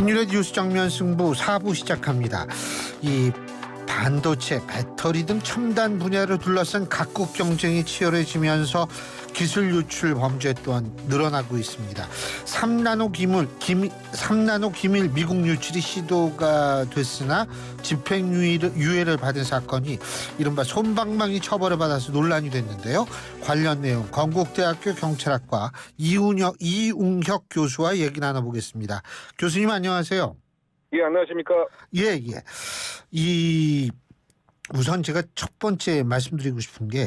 신율의 뉴스 정면 승부 4부 시작합니다. 이 반도체, 배터리 등 첨단 분야를 둘러싼 각국 경쟁이 치열해지면서 기술 유출 범죄 또한 늘어나고 있습니다. 3나노 기밀 미국 유출이 시도가 됐으나 집행유예를 받은 사건이 이른바 솜방망이 처벌을 받아서 논란이 됐는데요. 관련 내용 건국대학교 경찰학과 이웅혁 교수와 얘기 나눠보겠습니다. 교수님 안녕하세요. 예, 안녕하십니까? 예. 우선 제가 첫 번째 말씀드리고 싶은 게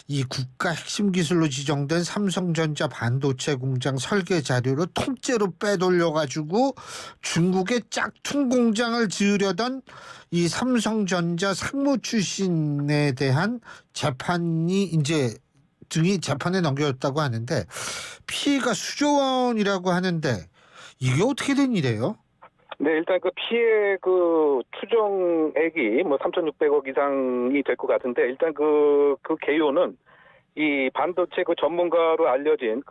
이 국가 핵심 기술로 지정된 삼성전자 반도체 공장 설계 자료를 통째로 빼돌려가지고 중국의 짝퉁 공장을 지으려던 이 삼성전자 상무 출신에 대한 재판이 이제 등이 재판에 넘겨졌다고 하는데 피해가 수조 원이라고 하는데 이게 어떻게 된 일이에요? 네, 일단 그 피해 추정액이 3,600억 이상이 될 것 같은데, 일단 그 개요는 이 반도체 전문가로 알려진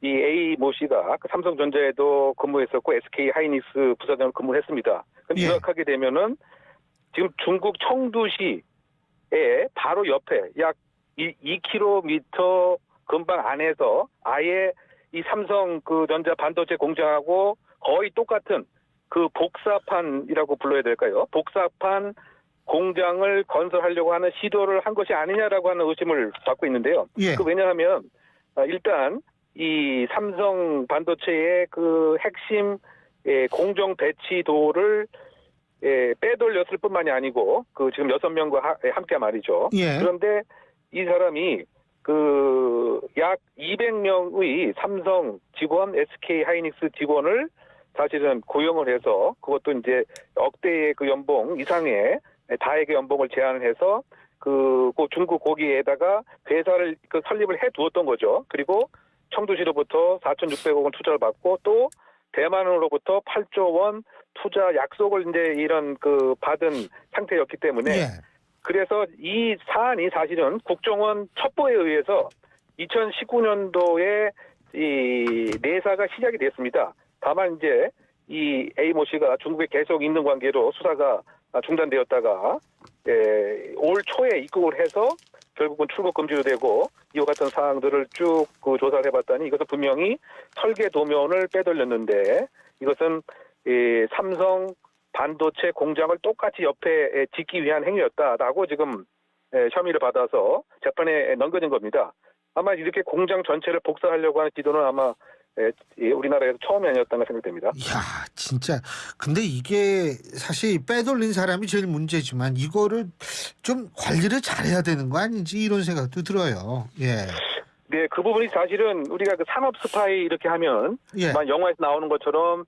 이 A 모 씨가 삼성전자에도 근무했었고 SK 하이닉스 부사장으로 근무했습니다. 근데 요약하게 되면은 지금 중국 청두시에 바로 옆에 약 2km 근방 안에서 아예 이 삼성전자 반도체 공장하고 거의 똑같은 복사판이라고 불러야 될까요? 복사판 공장을 건설하려고 하는 시도를 한 것이 아니냐라고 하는 의심을 받고 있는데요. 왜냐하면 일단 이 삼성 반도체의 핵심 공정 배치도를 빼돌렸을 뿐만이 아니고 지금 6명과 함께 말이죠. 그런데 이 사람이 약 200명의 삼성 직원, SK 하이닉스 직원을 사실은 고용을 해서 그것도 이제 억대의 연봉 이상의 다액의 연봉을 제안을 해서 중국 거기에다가 회사를 설립을 해 두었던 거죠. 그리고 청두시로부터 4,600억 원 투자를 받고 또 대만으로부터 8조 원 투자 약속을 이제 이런 받은 상태였기 때문에 그래서 이 사안이 사실은 국정원 첩보에 의해서 2019년도에 이 내사가 시작이 됐습니다. 다만 이제 이 A모 씨가 중국에 계속 있는 관계로 수사가 중단되었다가 올 초에 입국을 해서 결국은 출국 금지로 되고 이와 같은 사항들을 쭉 조사를 해봤더니 이것은 분명히 설계 도면을 빼돌렸는데 이것은 삼성 반도체 공장을 똑같이 옆에 짓기 위한 행위였다라고 지금 혐의를 받아서 재판에 넘겨진 겁니다. 아마 이렇게 공장 전체를 복사하려고 하는 기도는 아마 우리나라에서 처음이 아니었다고 생각됩니다. 이야, 진짜. 근데 이게 사실 빼돌린 사람이 제일 문제지만 이거를 좀 관리를 잘해야 되는 거 아닌지 이런 생각도 들어요. 네, 그 부분이 사실은 우리가 산업 스파이 이렇게 하면 막 영화에서 나오는 것처럼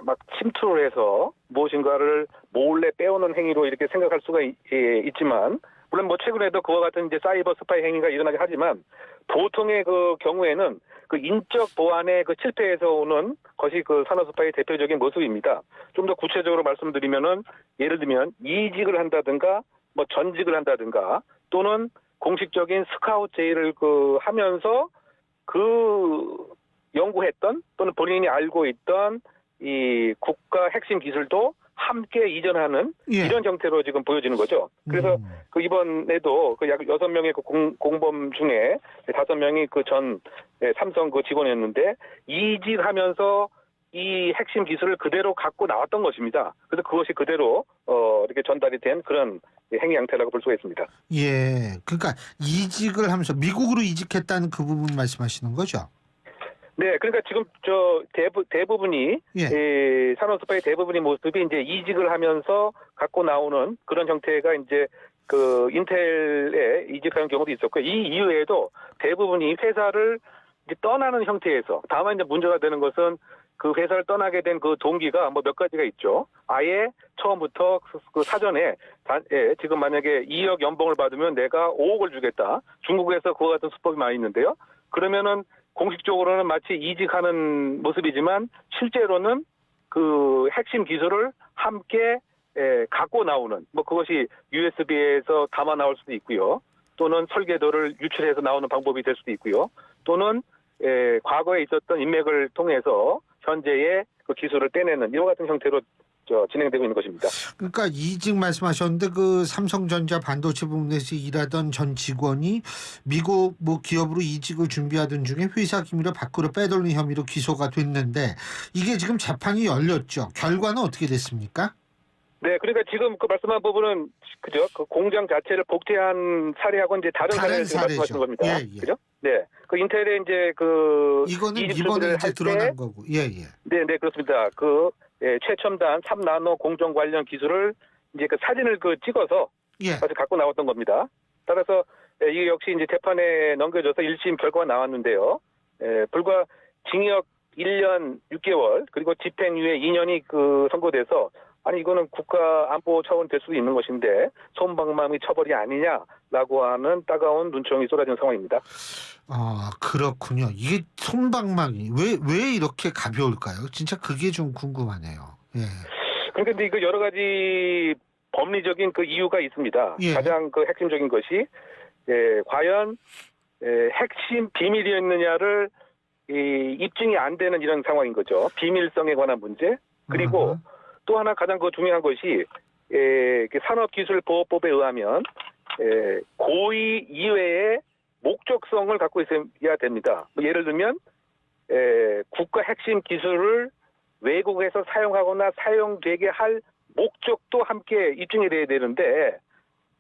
막 침투를 해서 무엇인가를 몰래 빼오는 행위로 이렇게 생각할 수가 있지만 물론 최근에도 그와 같은 이제 사이버 스파이 행위가 일어나긴 하지만 보통의 경우에는 인적 보안의 실패에서 오는 것이 산업 스파이의 대표적인 모습입니다. 좀 더 구체적으로 말씀드리면은 예를 들면 이직을 한다든가 전직을 한다든가 또는 공식적인 스카우트 제의를 하면서 연구했던 또는 본인이 알고 있던 이 국가 핵심 기술도 함께 이전하는 이런 형태로 지금 보여지는 거죠. 그래서 이번에도 약 6명의 공범 중에 5명이 전 삼성 직원이었는데 이직하면서 이 핵심 기술을 그대로 갖고 나왔던 것입니다. 그래서 그것이 그대로 이렇게 전달이 된 그런 행위 양태라고 볼 수가 있습니다. 그러니까 이직을 하면서 미국으로 이직했다는 그 부분 말씀하시는 거죠? 네, 그러니까 지금 대부분이 산업 스파이 대부분의 모습이 이제 이직을 하면서 갖고 나오는 그런 형태가 이제 인텔에 이직하는 경우도 있었고 이 이후에도 대부분이 회사를 이제 떠나는 형태에서 다만 이제 문제가 되는 것은 회사를 떠나게 된 동기가 몇 가지가 있죠. 아예 처음부터 사전에 지금 만약에 2억 연봉을 받으면 내가 5억을 주겠다. 중국에서 그와 같은 수법이 많이 있는데요. 그러면은 공식적으로는 마치 이직하는 모습이지만 실제로는 핵심 기술을 함께 갖고 나오는 그것이 USB에서 담아 나올 수도 있고요. 또는 설계도를 유출해서 나오는 방법이 될 수도 있고요. 또는 과거에 있었던 인맥을 통해서 현재의 그 기술을 떼내는 이와 같은 형태로 진행되고 있는 것입니다. 그러니까 이직 말씀하셨는데 그 삼성전자 반도체 부문에서 일하던 전 직원이 미국 뭐 기업으로 이직을 준비하던 중에 회사 기밀을 밖으로 빼돌린 혐의로 기소가 됐는데 이게 지금 재판이 열렸죠. 결과는 어떻게 됐습니까? 네, 그러니까 지금 그 말씀한 부분은 그죠? 그 공장 자체를 복제한 사례하고 이제 다른 사례를 지금 사례죠. 말씀하시는 겁니다. 예, 예. 그죠? 네, 그 인텔의 이제 그 이거는 이직 이번에 준비를 이제 할 드러난 때, 거고. 예, 예. 네, 네, 그렇습니다. 그 최첨단 3나노 공정 관련 기술을 이제 그 사진을 그 찍어서 예. 사실 갖고 나왔던 겁니다. 따라서 이게 역시 이제 재판에 넘겨져서 1심 결과가 나왔는데요. 불과 징역 1년 6개월 그리고 집행유예 2년이 그 선고돼서 아니 이거는 국가 안보 차원 될 수도 있는 것인데 솜방망이 처벌이 아니냐라고 하는 따가운 눈총이 쏟아진 상황입니다. 아, 그렇군요. 이게 솜방망이 왜 이렇게 가벼울까요? 진짜 그게 좀 궁금하네요. 예. 그러니까 근데 이거 여러 가지 법리적인 그 이유가 있습니다. 예. 가장 그 핵심적인 것이 과연 핵심 비밀이었느냐를 입증이 안 되는 이런 상황인 거죠. 비밀성에 관한 문제. 그리고 또 하나 가장 그 중요한 것이 산업기술보호법에 의하면 고의 이외의 목적성을 갖고 있어야 됩니다. 예를 들면 국가 핵심 기술을 외국에서 사용하거나 사용되게 할 목적도 함께 입증이 돼야 되는데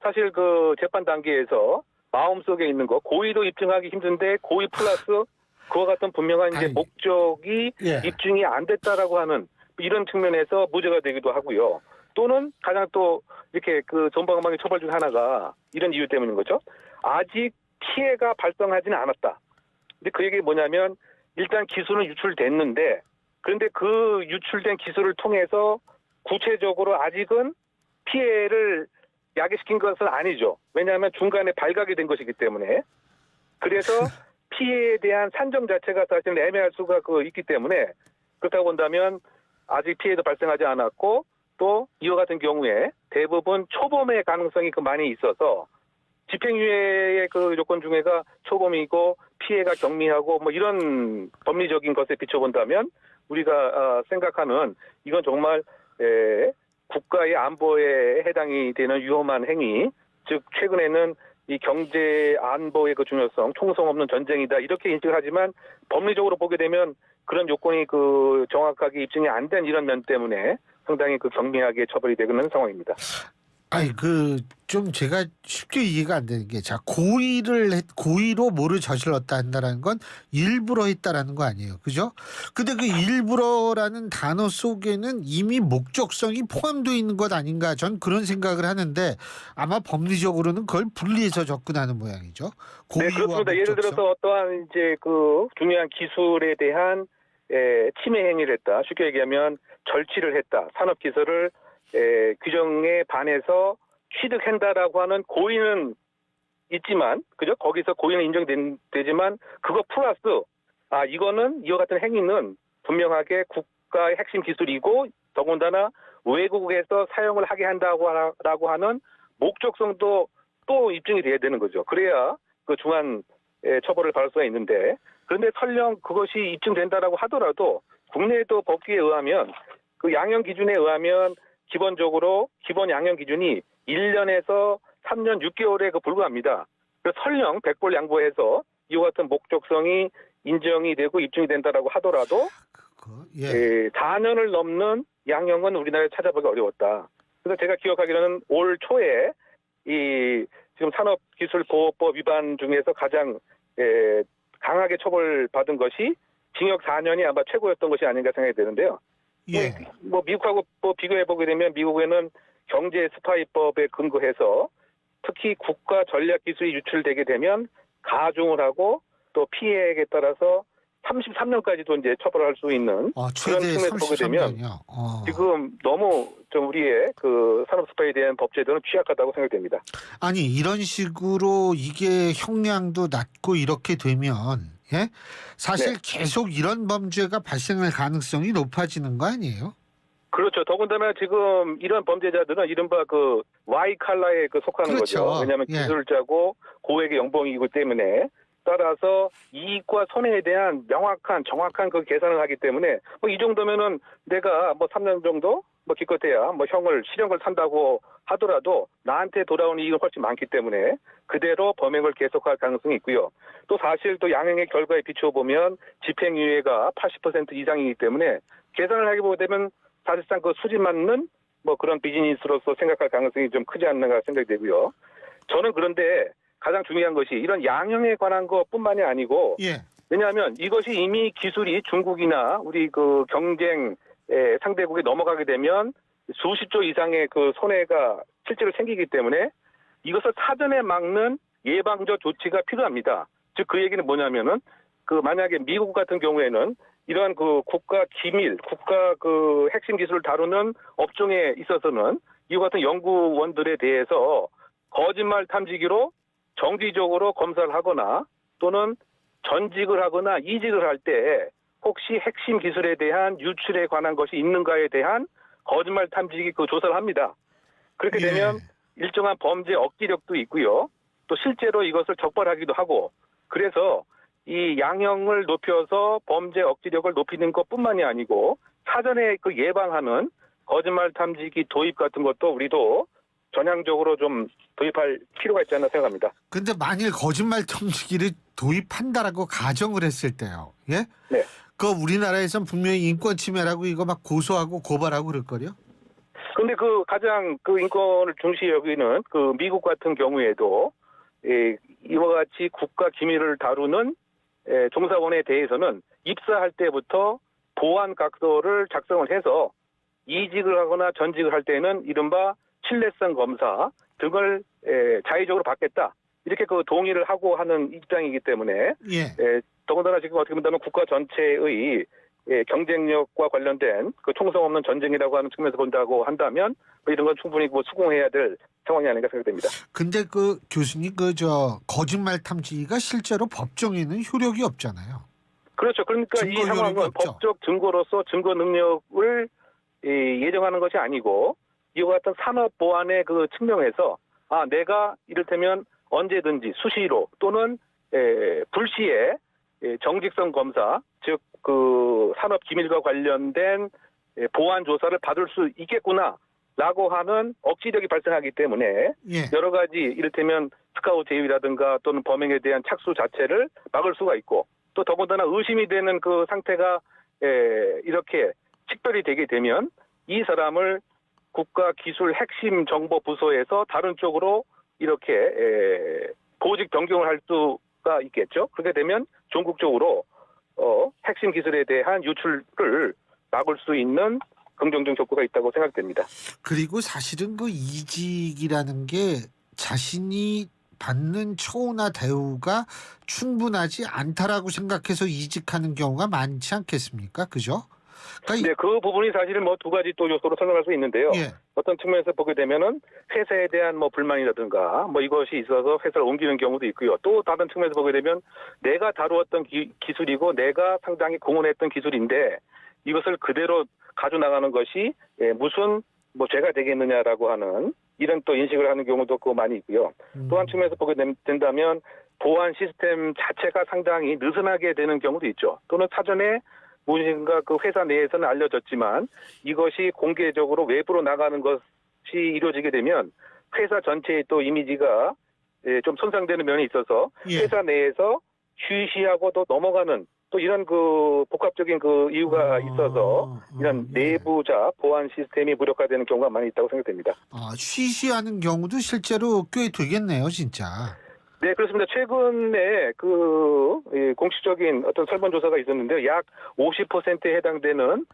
사실 그 재판 단계에서 마음속에 있는 거 고의도 입증하기 힘든데 고의 플러스 그와 같은 분명한 이제 목적이 예. 입증이 안 됐다라고 하는 이런 측면에서 무죄가 되기도 하고요. 또는 가장 또 이렇게 그 솜방망이 처벌 중 하나가 이런 이유 때문인 거죠. 아직 피해가 발생하지는 않았다. 근데 그 얘기 뭐냐면 일단 기술은 유출됐는데 그런데 그 유출된 기술을 통해서 구체적으로 아직은 피해를 야기시킨 것은 아니죠. 왜냐하면 중간에 발각이 된 것이기 때문에. 그래서 피해에 대한 산정 자체가 사실은 애매할 수가 있기 때문에 그렇다고 본다면 아직 피해도 발생하지 않았고 또 이와 같은 경우에 대부분 초범의 가능성이 많이 있어서 집행유예의 그 요건 중에가 초범이고 피해가 경미하고 뭐 이런 법리적인 것에 비춰본다면 우리가 생각하는 이건 정말 국가의 안보에 해당이 되는 위험한 행위, 즉 최근에는 이 경제 안보의 그 중요성, 총성 없는 전쟁이다 이렇게 인식하지만 법리적으로 보게 되면 그런 요건이 정확하게 입증이 안 된 이런 면 때문에 상당히 경미하게 처벌이 되는 상황입니다. 아니 좀 제가 쉽게 이해가 안 되는 게 자 고의로 뭐를 저질렀다 한다라는 건 일부러 했다라는 거 아니에요, 그죠? 근데 그 일부러라는 단어 속에는 이미 목적성이 포함되어 있는 것 아닌가 전 그런 생각을 하는데 아마 법리적으로는 그걸 분리해서 접근하는 모양이죠. 네, 그렇습니다. 예를 들어서 어떠한 이제 중요한 기술에 대한 침해 행위를 했다. 쉽게 얘기하면 절취를 했다. 산업 기술을 규정에 반해서 취득한다라고 하는 고의는 있지만, 그죠? 거기서 고의는 인정되지만, 그거 플러스, 이거는 이와 같은 행위는 분명하게 국가의 핵심 기술이고, 더군다나 외국에서 사용을 하게 한다고 하는 목적성도 또 입증이 돼야 되는 거죠. 그래야 중한 처벌을 받을 수가 있는데, 그런데 설령 그것이 입증된다라고 하더라도, 국내에도 법규에 의하면, 그 양형 기준에 의하면, 기본적으로 기본 양형 기준이 1년에서 3년 6개월에 불과합니다. 그래서 설령 백볼양보해서 이와 같은 목적성이 인정이 되고 입증이 된다라고 하더라도 4년을 넘는 양형은 우리나라에 찾아보기 어려웠다. 그래서 제가 기억하기로는 올 초에 지금 산업기술보호법 위반 중에서 가장 강하게 처벌받은 것이 징역 4년이 아마 최고였던 것이 아닌가 생각이 되는데요. 예. 미국하고 비교해 보게 되면 미국에는 경제 스파이법에 근거해서 특히 국가 전략 기술이 유출되게 되면 가중을 하고 또 피해액에 따라서 33년까지도 이제 처벌할 수 있는 최대 그런 측면에서 보게 되면 지금 너무 좀 우리의 산업 스파이에 대한 법 제도는 취약하다고 생각됩니다. 아니 이런 식으로 이게 형량도 낮고 이렇게 되면 사실 계속 이런 범죄가 발생할 가능성이 높아지는 거 아니에요? 그렇죠. 더군다나 지금 이런 범죄자들은 이른바 Y 칼라에 속하는 그렇죠. 거죠. 왜냐하면 기술자고 고액의 연봉이기 때문에 따라서 이익과 손해에 대한 명확한 정확한 그 계산을 하기 때문에 뭐 이 정도면은 내가 뭐 3년 정도 뭐 기껏해야 뭐 실형을 산다고 하더라도 나한테 돌아오는 이익은 훨씬 많기 때문에 그대로 범행을 계속할 가능성이 있고요. 또 사실 또 양형의 결과에 비추어 보면 집행유예가 80% 이상이기 때문에 계산을 하게 보게 되면 사실상 그 수지 맞는 뭐 그런 비즈니스로서 생각할 가능성이 좀 크지 않는가 생각이 되고요. 저는 그런데 가장 중요한 것이 이런 양형에 관한 것뿐만이 아니고 예. 왜냐하면 이것이 이미 기술이 중국이나 우리 그 경쟁 상대국에 넘어가게 되면 수십조 이상의 그 손해가 실제로 생기기 때문에 이것을 사전에 막는 예방적 조치가 필요합니다. 즉 그 얘기는 뭐냐면은 그 만약에 미국 같은 경우에는 이러한 그 국가 기밀, 국가 그 핵심 기술을 다루는 업종에 있어서는 이와 같은 연구원들에 대해서 거짓말 탐지기로 정기적으로 검사를 하거나 또는 전직을 하거나 이직을 할 때 혹시 핵심 기술에 대한 유출에 관한 것이 있는가에 대한 거짓말 탐지기 그 조사를 합니다. 그렇게 되면 일정한 범죄 억지력도 있고요. 또 실제로 이것을 적발하기도 하고 그래서 이 양형을 높여서 범죄 억지력을 높이는 것뿐만이 아니고 사전에 그 예방하는 거짓말 탐지기 도입 같은 것도 우리도 전향적으로 좀 도입할 필요가 있지 않나 생각합니다. 근데 만일 거짓말 탐지기를 도입한다라고 가정을 했을 때요. 예? 네. 그 우리나라에선 분명히 인권 침해라고 이거 막 고소하고 고발하고 그럴걸요? 근데 그 가장 그 인권을 중시 여기는 그 미국 같은 경우에도 이와 같이 국가 기밀을 다루는 종사원에 대해서는 입사할 때부터 보안 각서를 작성을 해서 이직을 하거나 전직을 할 때는 이른바 신뢰성 검사 등을 자의적으로 받겠다. 이렇게 그 동의를 하고 하는 입장이기 때문에 더군다나 지금 어떻게 본다면 국가 전체의 경쟁력과 관련된 그 총성 없는 전쟁이라고 하는 측면에서 본다고 한다면 뭐 이런 건 충분히 뭐 수긍해야 될 상황이 아닌가 생각됩니다. 근데 그 교수님 거짓말 탐지기가 실제로 법정에는 효력이 없잖아요. 그렇죠. 그러니까 이 상황은 법적 증거로서 증거 능력을 예정하는 것이 아니고 이와 같은 산업 보안의 그 측면에서 내가 이를테면 언제든지 수시로 또는 불시에 정직성 검사 즉 그 산업 기밀과 관련된 보안 조사를 받을 수 있겠구나라고 하는 억지력이 발생하기 때문에 여러 가지 이를테면 스카우트 제의라든가 또는 범행에 대한 착수 자체를 막을 수가 있고 또 더군다나 의심이 되는 그 상태가 이렇게 식별이 되게 되면 이 사람을 국가기술 핵심 정보 부서에서 다른 쪽으로 이렇게 보직 변경을 할 수가 있겠죠. 그렇게 되면 전국적으로 핵심 기술에 대한 유출을 막을 수 있는 긍정적 효과가 있다고 생각됩니다. 그리고 사실은 그 이직이라는 게 자신이 받는 처우나 대우가 충분하지 않다라고 생각해서 이직하는 경우가 많지 않겠습니까? 그죠? 그러니까 네, 그 부분이 사실은 뭐 두 가지 또 요소로 설명할 수 있는데요. 어떤 측면에서 보게 되면은 회사에 대한 뭐 불만이라든가 뭐 이것이 있어서 회사를 옮기는 경우도 있고요. 또 다른 측면에서 보게 되면 내가 다루었던 기술이고 내가 상당히 공헌했던 기술인데 이것을 그대로 가져나가는 것이 무슨 뭐 죄가 되겠느냐라고 하는 이런 또 인식을 하는 경우도 많이 있고요. 또 한 측면에서 보게 된다면 보안 시스템 자체가 상당히 느슨하게 되는 경우도 있죠. 또는 사전에 무엇인가 그 회사 내에서는 알려졌지만 이것이 공개적으로 외부로 나가는 것이 이루어지게 되면 회사 전체의 또 이미지가 좀 손상되는 면이 있어서 회사 내에서 쉬쉬하고 또 넘어가는 또 이런 그 복합적인 그 이유가 있어서 이런 내부자 보안 시스템이 무력화되는 경우가 많이 있다고 생각됩니다. 쉬쉬하는 경우도 실제로 꽤 되겠네요, 진짜. 네, 그렇습니다. 최근에 그 공식적인 어떤 설문조사가 있었는데요. 약 50%에 해당되는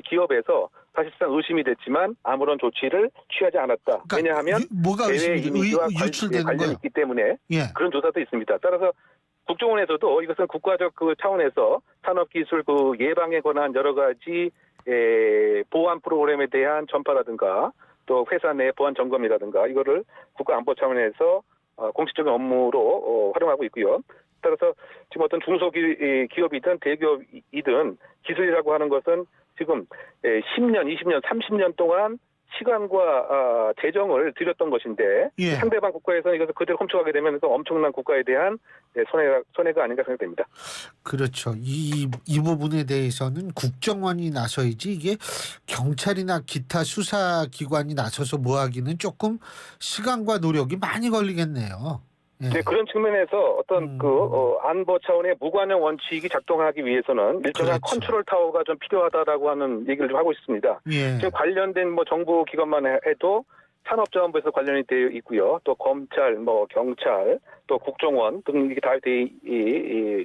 기업에서 사실상 의심이 됐지만 아무런 조치를 취하지 않았다. 그러니까 왜냐하면 해외 이미지와 관련이 있기 때문에 그런 조사도 있습니다. 따라서 국정원에서도 이것은 국가적 그 차원에서 산업기술 그 예방에 관한 여러 가지 보안 프로그램에 대한 전파라든가 또 회사 내 보안 점검이라든가 이거를 국가안보 차원에서 공식적인 업무로 활용하고 있고요. 따라서 지금 어떤 중소기업이든 대기업이든 기술이라고 하는 것은 지금 10년, 20년, 30년 동안 시간과 재정을 들였던 것인데 예. 상대방 국가에서 이것을 그대로 훔쳐가게 되면 그 엄청난 국가에 대한 손해가 아닌가 생각됩니다. 그렇죠. 이 부분에 대해서는 국정원이 나서야지 이게 경찰이나 기타 수사기관이 나서서 뭐 하기는 조금 시간과 노력이 많이 걸리겠네요. 예. 네, 그런 측면에서 어떤 안보 차원의 무관용 원칙이 작동하기 위해서는 일정한 그렇죠. 컨트롤 타워가 좀 필요하다라고 하는 얘기를 좀 하고 있습니다. 예. 지금 관련된 정부 기관만 해도 산업자원부에서 관련이 되어 있고요. 또 검찰, 경찰, 또 국정원 등 이게 다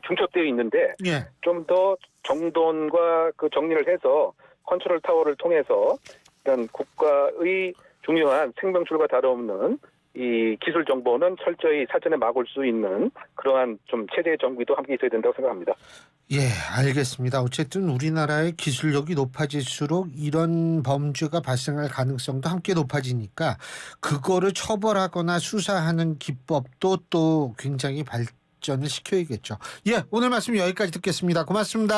중첩되어 있는데 예. 좀 더 정돈과 그 정리를 해서 컨트롤 타워를 통해서 이런 국가의 중요한 생명줄과 다름없는 이 기술 정보는 철저히 사전에 막을 수 있는 그러한 좀 체제 정비도 함께 있어야 된다고 생각합니다. 예, 알겠습니다. 어쨌든 우리나라의 기술력이 높아질수록 이런 범죄가 발생할 가능성도 함께 높아지니까 그거를 처벌하거나 수사하는 기법도 또 굉장히 발전을 시켜야겠죠. 예, 오늘 말씀 여기까지 듣겠습니다. 고맙습니다.